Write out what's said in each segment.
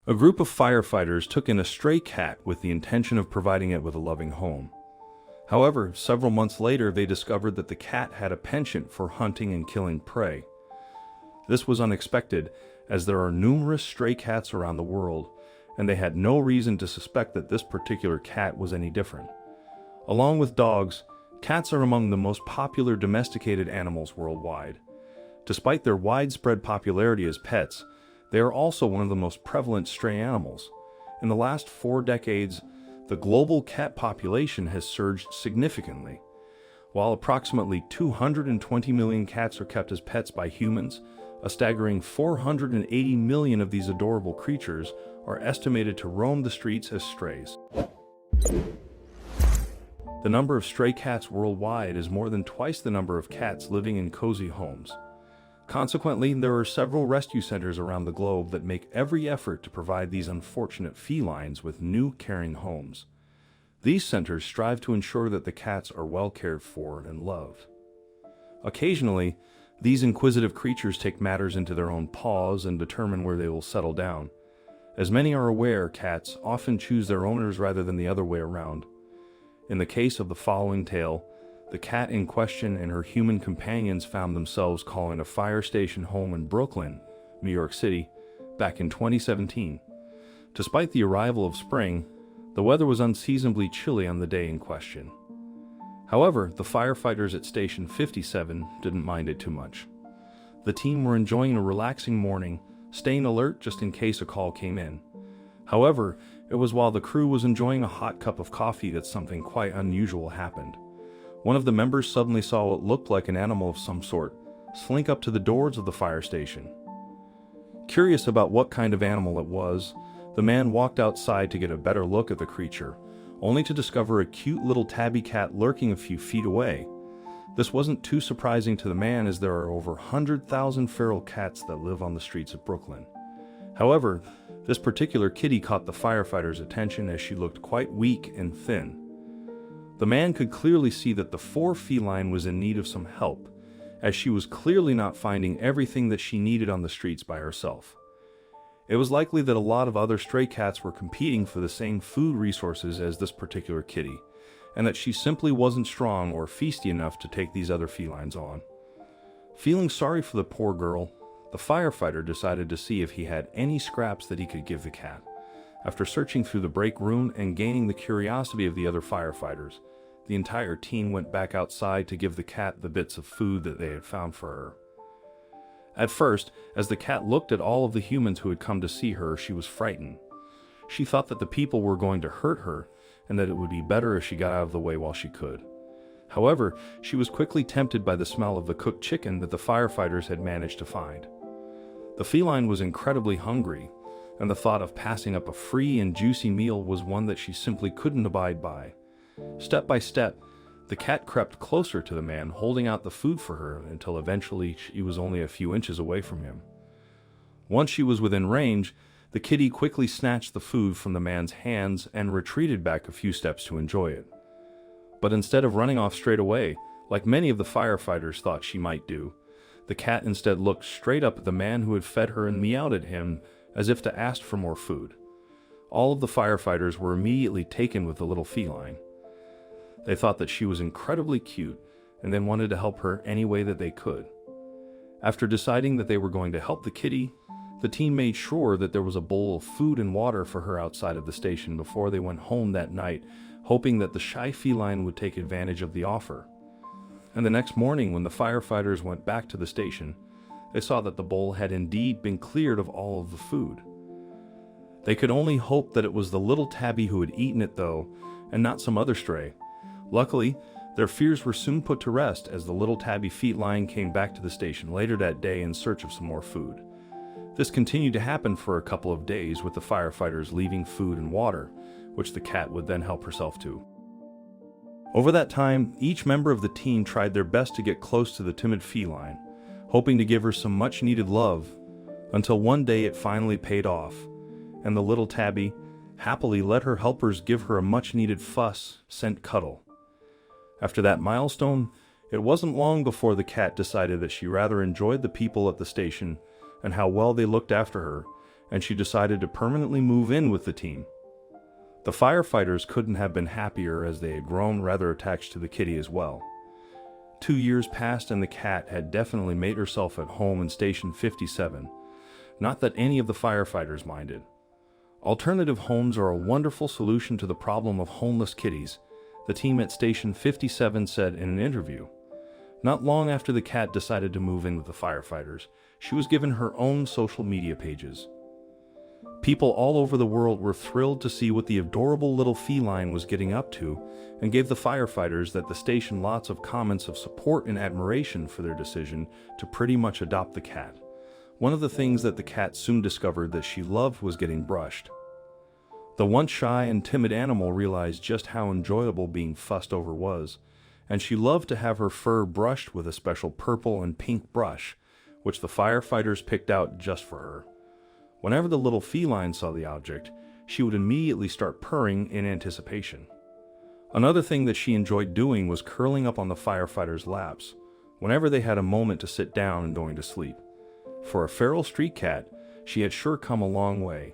A group of firefighters took in a stray cat with the intention of providing it with a loving home. However, several months later, they discovered that the cat had a penchant for hunting and killing prey. This was unexpected, as there are numerous stray cats around the world, and they had no reason to suspect that this particular cat was any different. Along with dogs, cats are among the most popular domesticated animals worldwide. Despite their widespread popularity as pets, they are also one of the most prevalent stray animals. In the last 4 decades, the global cat population has surged significantly. While approximately 220 million cats are kept as pets by humans, a staggering 480 million of these adorable creatures are estimated to roam the streets as strays. The number of stray cats worldwide is more than twice the number of cats living in cozy homes. Consequently, there are several rescue centers around the globe that make every effort to provide these unfortunate felines with new, caring homes. These centers strive to ensure that the cats are well cared for and loved. Occasionally, these inquisitive creatures take matters into their own paws and determine where they will settle down. As many are aware, cats often choose their owners rather than the other way around. In the case of the following tale, the cat in question and her human companions found themselves calling a fire station home in Brooklyn, New York City, back in 2017. Despite the arrival of spring, the weather was unseasonably chilly on the day in question. However, the firefighters at Station 57 didn't mind it too much. The team were enjoying a relaxing morning, staying alert just in case a call came in. However, it was while the crew was enjoying a hot cup of coffee that something quite unusual happened. One of the members suddenly saw what looked like an animal of some sort slink up to the doors of the fire station. Curious about what kind of animal it was, the man walked outside to get a better look at the creature, only to discover a cute little tabby cat lurking a few feet away. This wasn't too surprising to the man, as there are over 100,000 feral cats that live on the streets of Brooklyn. However, this particular kitty caught the firefighters' attention as she looked quite weak and thin. The man could clearly see that the poor feline was in need of some help, as she was clearly not finding everything that she needed on the streets by herself. It was likely that a lot of other stray cats were competing for the same food resources as this particular kitty, and that she simply wasn't strong or feisty enough to take these other felines on. Feeling sorry for the poor girl, the firefighter decided to see if he had any scraps that he could give the cat. After searching through the break room and gaining the curiosity of the other firefighters, the entire team went back outside to give the cat the bits of food that they had found for her. At first, as the cat looked at all of the humans who had come to see her, she was frightened. She thought that the people were going to hurt her, and that it would be better if she got out of the way while she could. However, she was quickly tempted by the smell of the cooked chicken that the firefighters had managed to find. The feline was incredibly hungry, and the thought of passing up a free and juicy meal was one that she simply couldn't abide by. Step by step, the cat crept closer to the man, holding out the food for her until eventually she was only a few inches away from him. Once she was within range, the kitty quickly snatched the food from the man's hands and retreated back a few steps to enjoy it. But instead of running off straight away, like many of the firefighters thought she might do, the cat instead looked straight up at the man who had fed her and meowed at him as if to ask for more food. All of the firefighters were immediately taken with the little feline. They thought that she was incredibly cute and then wanted to help her any way that they could. After deciding that they were going to help the kitty, the team made sure that there was a bowl of food and water for her outside of the station before they went home that night, hoping that the shy feline would take advantage of the offer. And the next morning, when the firefighters went back to the station, they saw that the bowl had indeed been cleared of all of the food. They could only hope that it was the little tabby who had eaten it, though, and not some other stray. Luckily, their fears were soon put to rest as the little tabby feline came back to the station later that day in search of some more food. This continued to happen for a couple of days, with the firefighters leaving food and water, which the cat would then help herself to. Over that time, each member of the team tried their best to get close to the timid feline, hoping to give her some much-needed love, until one day it finally paid off, and the little tabby happily let her helpers give her a much-needed fuss-sent cuddle. After that milestone, it wasn't long before the cat decided that she rather enjoyed the people at the station and how well they looked after her, and she decided to permanently move in with the team. The firefighters couldn't have been happier as they had grown rather attached to the kitty as well. 2 years passed and the cat had definitely made herself at home in Station 57. Not that any of the firefighters minded. Alternative homes are a wonderful solution to the problem of homeless kitties, the team at Station 57 said in an interview. Not long after the cat decided to move in with the firefighters, she was given her own social media pages. People all over the world were thrilled to see what the adorable little feline was getting up to, and gave the firefighters at the station lots of comments of support and admiration for their decision to pretty much adopt the cat. One of the things that the cat soon discovered that she loved was getting brushed. The once shy and timid animal realized just how enjoyable being fussed over was, and she loved to have her fur brushed with a special purple and pink brush, which the firefighters picked out just for her. Whenever the little feline saw the object, she would immediately start purring in anticipation. Another thing that she enjoyed doing was curling up on the firefighters' laps, whenever they had a moment to sit down and going to sleep. For a feral street cat, she had sure come a long way.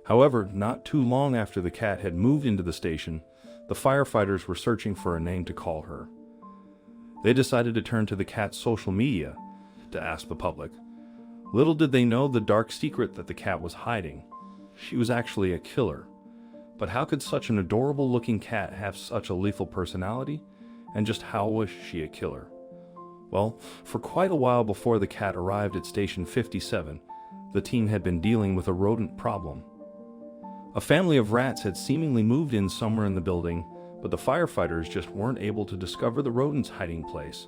However, not too long after the cat had moved into the station, the firefighters were searching for a name to call her. They decided to turn to the cat's social media to ask the public. Little did they know the dark secret that the cat was hiding. She was actually a killer. But how could such an adorable-looking cat have such a lethal personality? And just how was she a killer? Well, for quite a while before the cat arrived at Station 57, the team had been dealing with a rodent problem. A family of rats had seemingly moved in somewhere in the building, but the firefighters just weren't able to discover the rodent's hiding place.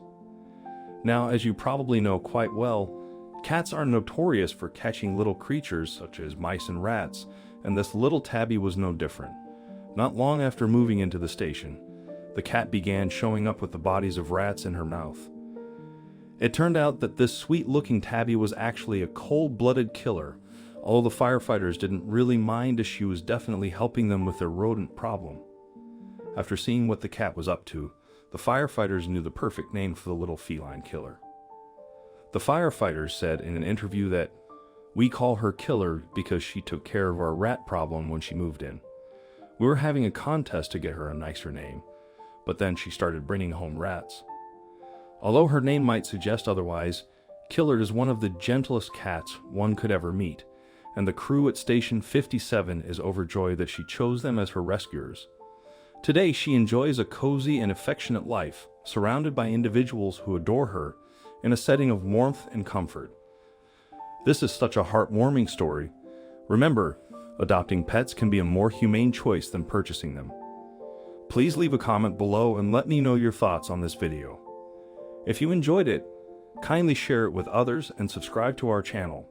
Now, as you probably know quite well, cats are notorious for catching little creatures such as mice and rats, and this little tabby was no different. Not long after moving into the station, the cat began showing up with the bodies of rats in her mouth. It turned out that this sweet-looking tabby was actually a cold-blooded killer, although the firefighters didn't really mind as she was definitely helping them with their rodent problem. After seeing what the cat was up to, the firefighters knew the perfect name for the little feline killer. The firefighters said in an interview that, "We call her Killer because she took care of our rat problem when she moved in. We were having a contest to get her a nicer name, but then she started bringing home rats." Although her name might suggest otherwise, Killer is one of the gentlest cats one could ever meet, and the crew at Station 57 is overjoyed that she chose them as her rescuers. Today she enjoys a cozy and affectionate life, surrounded by individuals who adore her, in a setting of warmth and comfort. This is such a heartwarming story. Remember, adopting pets can be a more humane choice than purchasing them. Please leave a comment below and let me know your thoughts on this video. If you enjoyed it, kindly share it with others and subscribe to our channel.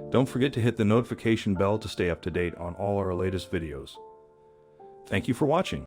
Don't forget to hit the notification bell to stay up to date on all our latest videos. Thank you for watching.